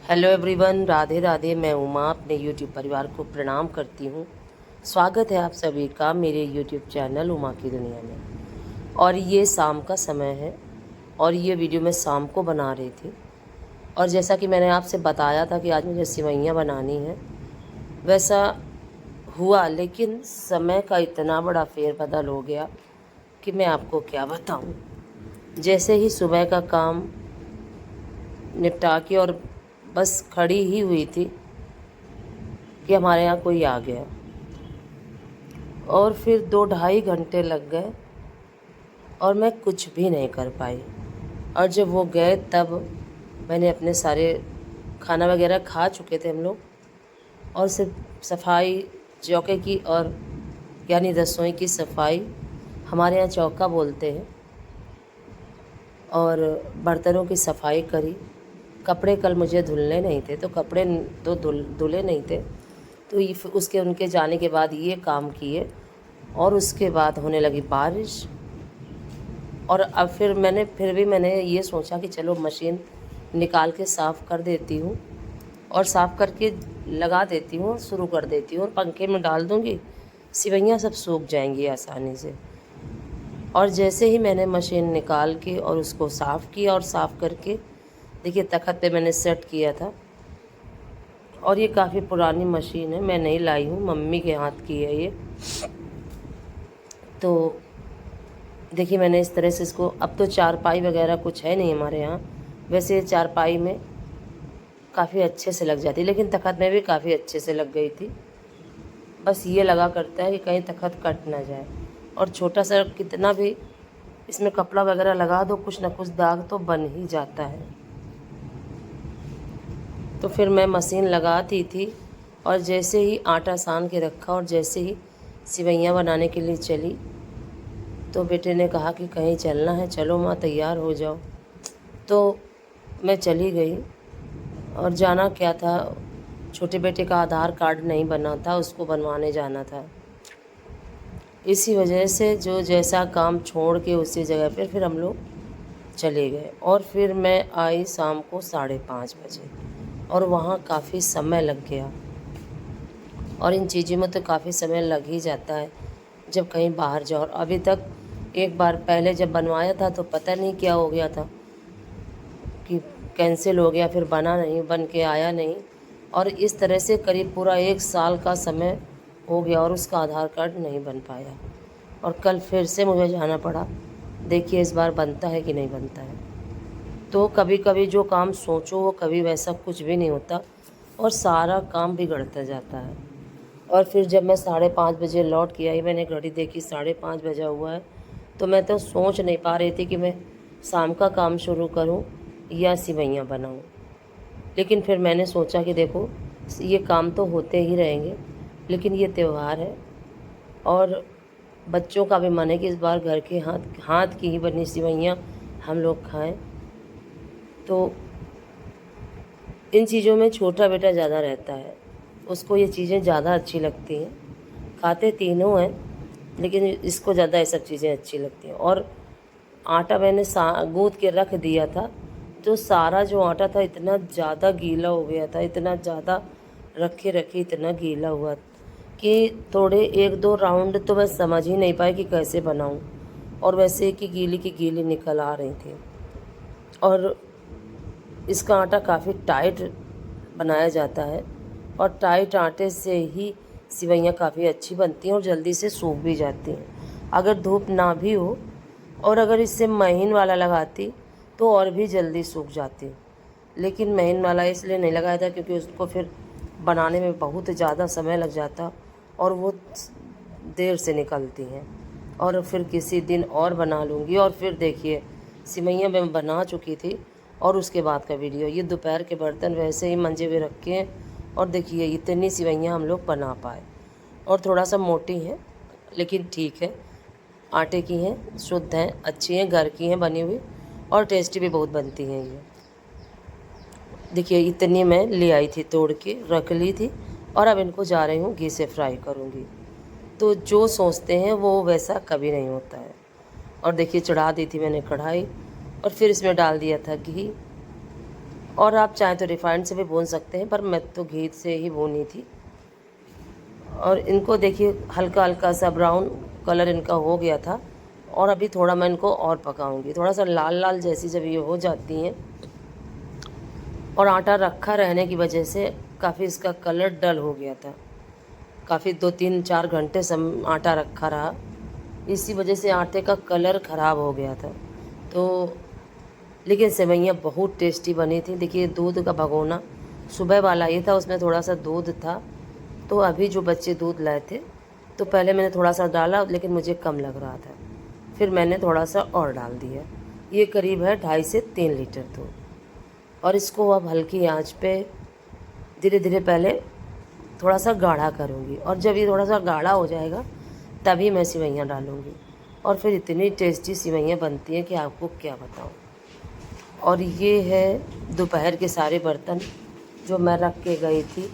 Hello everyone, Radhe Radhe. मैं उमा अपने YouTube परिवार को प्रणाम करती हूँ। स्वागत है आप सभी का मेरे यूट्यूब चैनल उमा की दुनिया में। और ये शाम का समय है और ये वीडियो मैं शाम को बना रही थी। और जैसा कि मैंने आपसे बताया था कि आज मुझे सिवैयाँ बनानी है, वैसा हुआ, लेकिन समय का इतना बड़ा फेरबदल हो गया कि मैं आपको क्या बताऊँ। जैसे ही सुबह का काम निपटा के और बस खड़ी ही हुई थी कि हमारे यहाँ कोई आ गया, और फिर 2-2.5 घंटे लग गए और मैं कुछ भी नहीं कर पाई। और जब वो गए तब मैंने अपने सारे खाना वगैरह खा चुके थे हम लोग, और सिर्फ सफाई चौके की, और यानी रसोई की सफाई, हमारे यहाँ चौका बोलते हैं, और बर्तनों की सफाई करी। कपड़े कल मुझे धुलने नहीं थे, तो कपड़े तो धुले नहीं थे, तो उसके उनके जाने के बाद ये काम किए। और उसके बाद होने लगी बारिश। और अब फिर भी मैंने ये सोचा कि चलो मशीन निकाल के साफ़ कर देती हूँ, और साफ़ करके लगा देती हूँ, शुरू कर देती हूँ, और पंखे में डाल दूँगी, सिवैयाँ सब सूख जाएंगी आसानी से। और जैसे ही मैंने मशीन निकाल के और उसको साफ़ किया, और साफ़ करके देखिए तख़्त पे मैंने सेट किया था। और ये काफ़ी पुरानी मशीन है, मैं नहीं लाई हूँ, मम्मी के हाथ की है ये। तो देखिए मैंने इस तरह से इसको, अब तो चारपाई वगैरह कुछ है नहीं हमारे यहाँ, वैसे चारपाई में काफ़ी अच्छे से लग जाती है, लेकिन तख़्त में भी काफ़ी अच्छे से लग गई थी। बस ये लगा करता है कि कहीं तख़्त कट ना जाए। और छोटा सा कितना भी इसमें कपड़ा वगैरह लगा दो, कुछ ना कुछ दाग तो बन ही जाता है। तो फिर मैं मशीन लगाती थी, और जैसे ही आटा सान के रखा और जैसे ही सिवैयाँ बनाने के लिए चली, तो बेटे ने कहा कि कहीं चलना है, चलो माँ तैयार हो जाओ। तो मैं चली गई। और जाना क्या था, छोटे बेटे का आधार कार्ड नहीं बना था, उसको बनवाने जाना था। इसी वजह से जो जैसा काम छोड़ के उसी जगह पर फिर हम लोग चले गए। और फिर मैं आई शाम को 5:30 बजे, और वहाँ काफ़ी समय लग गया। और इन चीज़ों में तो काफ़ी समय लग ही जाता है जब कहीं बाहर जाओ। और अभी तक एक बार पहले जब बनवाया था तो पता नहीं क्या हो गया था कि कैंसिल हो गया, फिर बना नहीं, बन के आया नहीं। और इस तरह से करीब पूरा 1 साल का समय हो गया और उसका आधार कार्ड नहीं बन पाया। और कल फिर से मुझे जाना पड़ा। देखिए इस बार बनता है कि नहीं बनता है। तो कभी कभी जो काम सोचो वो कभी वैसा कुछ भी नहीं होता, और सारा काम बिगड़ता जाता है। और फिर जब मैं 5:30 बजे लौट के आई, मैंने घड़ी देखी 5:30 बजा हुआ है। तो मैं तो सोच नहीं पा रही थी कि मैं शाम का काम शुरू करूं या सिवैयाँ बनाऊं। लेकिन फिर मैंने सोचा कि देखो ये काम तो होते ही रहेंगे, लेकिन ये त्यौहार है, और बच्चों का भी मन है कि इस बार घर के हाथ हाथ की ही बनी सिवैयाँ हम लोग खाएं। तो इन चीज़ों में छोटा बेटा ज़्यादा रहता है, उसको ये चीज़ें ज़्यादा अच्छी लगती हैं। खाते तीनों हैं, लेकिन इसको ज़्यादा ये सब चीज़ें अच्छी लगती हैं। और आटा मैंने गूँथ के रख दिया था, तो सारा जो आटा था इतना ज़्यादा गीला हो गया था, इतना ज़्यादा रखे रखे इतना गीला हुआ कि थोड़े 1-2 राउंड तो मैं समझ ही नहीं पाई कि कैसे बनाऊं। और वैसे कि गीली की गीली निकल आ रही थी। और इसका आटा काफ़ी टाइट बनाया जाता है, और टाइट आटे से ही सिवैयाँ काफ़ी अच्छी बनती हैं और जल्दी से सूख भी जाती हैं। अगर धूप ना भी हो और अगर इससे महीन वाला लगाती तो और भी जल्दी सूख जाती। लेकिन महीन वाला इसलिए नहीं लगाया था क्योंकि उसको फिर बनाने में बहुत ज़्यादा समय लग जाता, और वो देर से निकलती हैं। और फिर किसी दिन और बना लूँगी। और फिर देखिए सिवैयाँ मैं बना चुकी थी, और उसके बाद का वीडियो, ये दोपहर के बर्तन वैसे ही मंजे हुए रखे हैं, और देखिए इतनी सिवैयाँ हम लोग बना पाए। और थोड़ा सा मोटी हैं, लेकिन ठीक है, आटे की हैं, शुद्ध हैं, अच्छी हैं, घर की हैं बनी हुई, और टेस्टी भी बहुत बनती हैं ये। देखिए इतनी मैं ले आई थी, तोड़ के रख ली थी, और अब इनको जा रही हूँ घी से फ्राई करूँगी। तो जो सोचते हैं वो वैसा कभी नहीं होता है। और देखिए चढ़ा दी थी मैंने कढ़ाई, और फिर इसमें डाल दिया था घी, और आप चाहें तो रिफाइंड से भी भून सकते हैं, पर मैं तो घी से ही भूनी थी। और इनको देखिए हल्का हल्का सा ब्राउन कलर इनका हो गया था, और अभी थोड़ा मैं इनको और पकाऊंगी। थोड़ा सा लाल लाल जैसी जब ये हो जाती हैं, और आटा रखा रहने की वजह से काफ़ी इसका कलर डल हो गया था, काफ़ी 2-3-4 घंटे आटा रखा रहा, इसी वजह से आटे का कलर ख़राब हो गया था। तो लेकिन सेवइयाँ बहुत टेस्टी बनी थी। देखिए दूध का भगोना सुबह वाला ये था, उसमें थोड़ा सा दूध था, तो अभी जो बच्चे दूध लाए थे तो पहले मैंने थोड़ा सा डाला, लेकिन मुझे कम लग रहा था, फिर मैंने थोड़ा सा और डाल दिया। ये करीब है 2.5 से 3 लीटर दूध। और इसको अब हल्की आंच पे धीरे धीरे पहले थोड़ा सा गाढ़ा करूँगी, और जब ये थोड़ा सा गाढ़ा हो जाएगा तभी मैं सेवइयाँ डालूँगी। और फिर इतनी टेस्टी सेवइयाँ बनती हैं कि आपको क्या बताऊँ। और ये है दोपहर के सारे बर्तन जो मैं रख के गई थी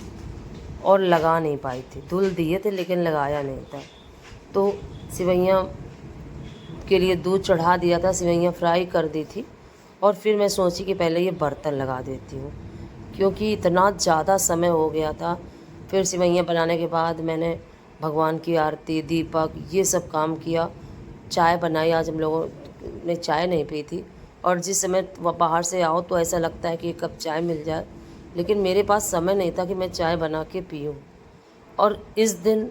और लगा नहीं पाई थी। धुल दिए थे लेकिन लगाया नहीं था। तो सेवइयाँ के लिए दूध चढ़ा दिया था, सेवइयाँ फ्राई कर दी थी, और फिर मैं सोची कि पहले ये बर्तन लगा देती हूँ, क्योंकि इतना ज़्यादा समय हो गया था। फिर सेवइयाँ बनाने के बाद मैंने भगवान की आरती, दीपक, ये सब काम किया। चाय बनाई, आज हम लोगों ने चाय नहीं पी थी, और जिस समय बाहर से आओ तो ऐसा लगता है कि एक कप चाय मिल जाए, लेकिन मेरे पास समय नहीं था कि मैं चाय बना के पीऊँ। और इस दिन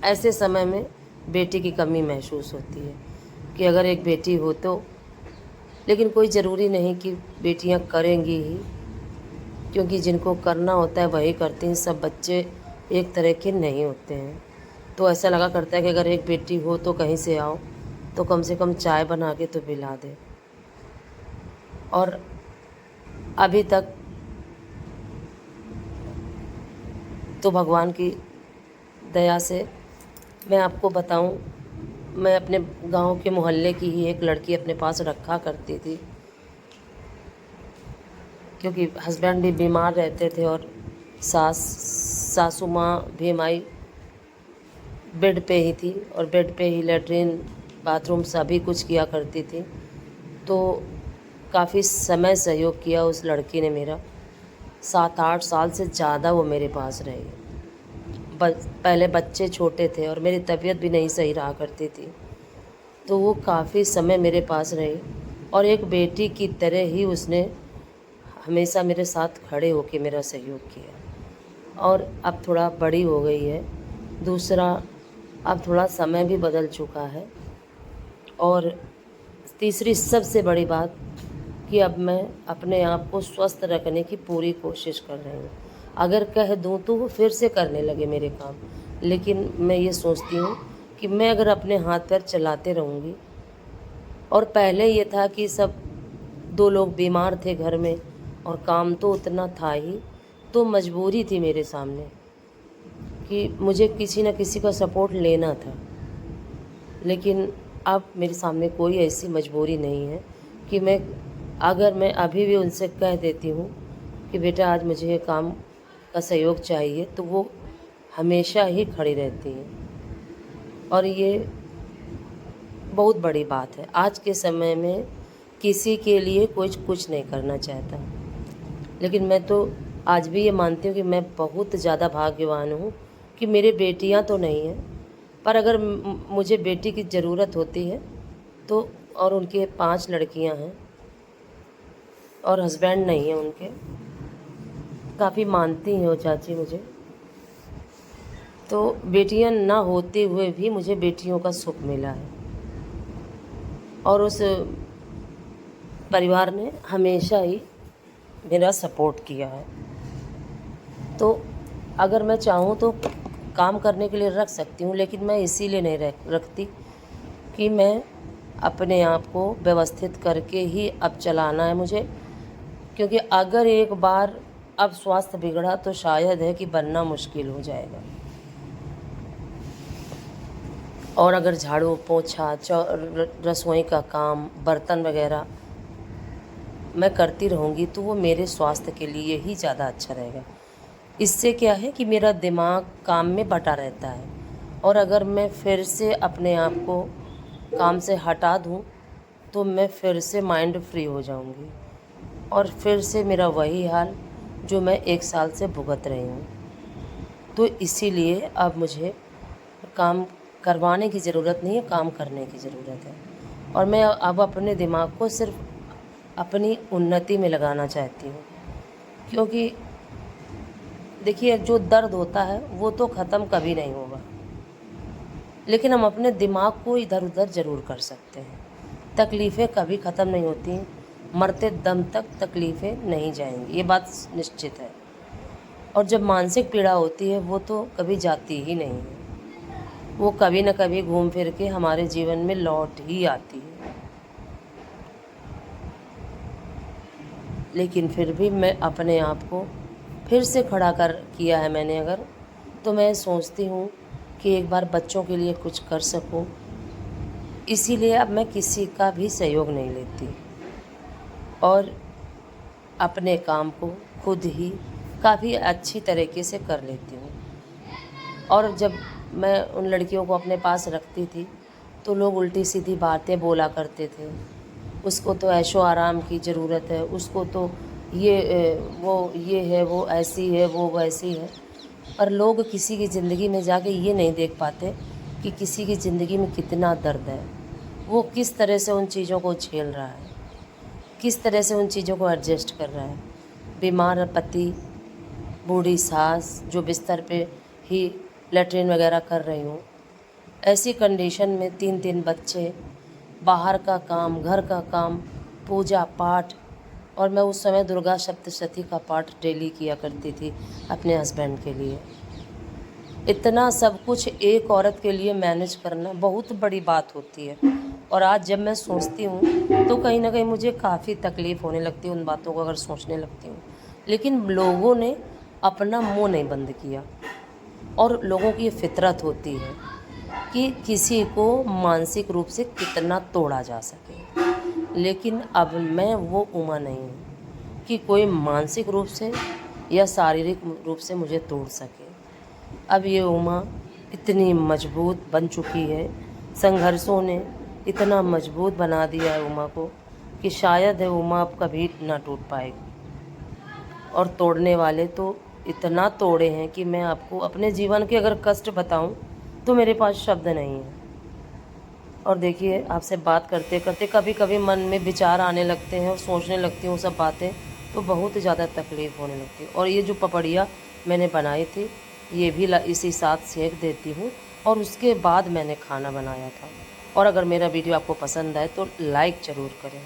ऐसे समय में बेटी की कमी महसूस होती है कि अगर एक बेटी हो तो, लेकिन कोई ज़रूरी नहीं कि बेटियां करेंगी ही, क्योंकि जिनको करना होता है वही करती हैं। सब बच्चे एक तरह के नहीं होते हैं। तो ऐसा लगा करता है कि अगर एक बेटी हो तो कहीं से आओ तो कम से कम चाय बना के तो पिला दे। और अभी तक तो भगवान की दया से मैं आपको बताऊं, मैं अपने गांव के मोहल्ले की ही एक लड़की अपने पास रखा करती थी, क्योंकि हस्बैंड भी बीमार रहते थे और सासू माँ भी हमारी बेड पे ही थी, और बेड पे ही लेटरिन बाथरूम सभी कुछ किया करती थी। तो काफ़ी समय सहयोग किया उस लड़की ने मेरा। 7-8 साल से ज़्यादा वो मेरे पास रही। पहले बच्चे छोटे थे और मेरी तबीयत भी नहीं सही रहा करती थी, तो वो काफ़ी समय मेरे पास रही, और एक बेटी की तरह ही उसने हमेशा मेरे साथ खड़े होकर मेरा सहयोग किया। और अब थोड़ा बड़ी हो गई है। दूसरा, अब थोड़ा समय भी बदल चुका है। और तीसरी सबसे बड़ी बात कि अब मैं अपने आप को स्वस्थ रखने की पूरी कोशिश कर रही हूँ। अगर कह दूँ तो वो फिर से करने लगे मेरे काम, लेकिन मैं ये सोचती हूँ कि मैं अगर अपने हाथ पैर चलाते रहूँगी, और पहले ये था कि सब 2 लोग बीमार थे घर में और काम तो उतना था ही, तो मजबूरी थी मेरे सामने कि मुझे किसी न किसी का सपोर्ट लेना था। लेकिन अब मेरे सामने कोई ऐसी मजबूरी नहीं है कि अगर मैं अभी भी उनसे कह देती हूँ कि बेटा आज मुझे ये काम का सहयोग चाहिए, तो वो हमेशा ही खड़ी रहती हैं। और ये बहुत बड़ी बात है। आज के समय में किसी के लिए कुछ नहीं करना चाहता, लेकिन मैं तो आज भी ये मानती हूँ कि मैं बहुत ज़्यादा भाग्यवान हूँ कि मेरे बेटियाँ तो नहीं हैं, पर अगर मुझे बेटी की ज़रूरत होती है तो, और उनके 5 लड़कियाँ हैं और हस्बैंड नहीं है उनके, काफ़ी मानती हैं वो चाची मुझे। तो बेटियां ना होते हुए भी मुझे बेटियों का सुख मिला है, और उस परिवार ने हमेशा ही मेरा सपोर्ट किया है। तो अगर मैं चाहूँ तो काम करने के लिए रख सकती हूँ, लेकिन मैं इसीलिए नहीं रखती कि मैं अपने आप को व्यवस्थित करके ही अब चलाना है मुझे, क्योंकि अगर एक बार अब स्वास्थ्य बिगड़ा तो शायद है कि बनना मुश्किल हो जाएगा। और अगर झाड़ू पोछा रसोई का काम, बर्तन वगैरह मैं करती रहूँगी तो वो मेरे स्वास्थ्य के लिए ही ज़्यादा अच्छा रहेगा। इससे क्या है कि मेरा दिमाग काम में बटा रहता है, और अगर मैं फिर से अपने आप को काम से हटा दूँ तो मैं फिर से माइंड फ्री हो जाऊँगी, और फिर से मेरा वही हाल जो मैं 1 साल से भुगत रही हूँ। तो इसीलिए अब मुझे काम करवाने की ज़रूरत नहीं है, काम करने की ज़रूरत है। और मैं अब अपने दिमाग को सिर्फ़ अपनी उन्नति में लगाना चाहती हूँ, क्योंकि देखिए जो दर्द होता है वो तो ख़त्म कभी नहीं होगा, लेकिन हम अपने दिमाग को इधर-उधर ज़रूर कर सकते हैं। तकलीफ़ें कभी ख़त्म नहीं होती, मरते दम तक तकलीफ़ें नहीं जाएंगी, ये बात निश्चित है। और जब मानसिक पीड़ा होती है वो तो कभी जाती ही नहीं है, वो कभी न कभी घूम फिर के हमारे जीवन में लौट ही आती है। लेकिन फिर भी मैं अपने आप को फिर से खड़ा कर किया है मैंने अगर, तो मैं सोचती हूँ कि एक बार बच्चों के लिए कुछ कर सकूँ। इसीलिए अब मैं किसी का भी सहयोग नहीं लेती और अपने काम को खुद ही काफ़ी अच्छी तरीके से कर लेती हूँ। और जब मैं उन लड़कियों को अपने पास रखती थी तो लोग उल्टी सीधी बातें बोला करते थे, उसको तो ऐशो आराम की ज़रूरत है, उसको तो वो ये है, वो ऐसी है, वो वैसी है। पर लोग किसी की ज़िंदगी में जाके ये नहीं देख पाते कि किसी की ज़िंदगी में कितना दर्द है, वो किस तरह से उन चीज़ों को झेल रहा है, किस तरह से उन चीज़ों को एडजस्ट कर रहा है। बीमार पति, बूढ़ी सास जो बिस्तर पे ही लैट्रिन वगैरह कर रही हूँ, ऐसी कंडीशन में 3-3 बच्चे, बाहर का काम, घर का काम, पूजा पाठ। और मैं उस समय दुर्गा सप्तशती का पाठ डेली किया करती थी अपने हस्बैंड के लिए। इतना सब कुछ एक औरत के लिए मैनेज करना बहुत बड़ी बात होती है। और आज जब मैं सोचती हूँ तो कहीं ना कहीं मुझे काफ़ी तकलीफ़ होने लगती है उन बातों को अगर सोचने लगती हूँ। लेकिन लोगों ने अपना मुंह नहीं बंद किया, और लोगों की ये फितरत होती है कि किसी को मानसिक रूप से कितना तोड़ा जा सके। लेकिन अब मैं वो उम्र नहीं हूँ कि कोई मानसिक रूप से या शारीरिक रूप से मुझे तोड़ सके। अब ये उम्र इतनी मजबूत बन चुकी है, संघर्षों ने इतना मजबूत बना दिया है उम्र को कि शायद है उम्र अब कभी ना टूट पाएगी। और तोड़ने वाले तो इतना तोड़े हैं कि मैं आपको अपने जीवन के अगर कष्ट बताऊं तो मेरे पास शब्द नहीं है। और देखिए आपसे बात करते करते कभी कभी मन में विचार आने लगते हैं और सोचने लगती हूँ सब बातें, तो बहुत ज़्यादा तकलीफ़ होने लगती है। और ये जो पपड़िया मैंने बनाई थी ये भी इसी साथ सेक देती हूँ, और उसके बाद मैंने खाना बनाया था। और अगर मेरा वीडियो आपको पसंद आए तो लाइक ज़रूर करें।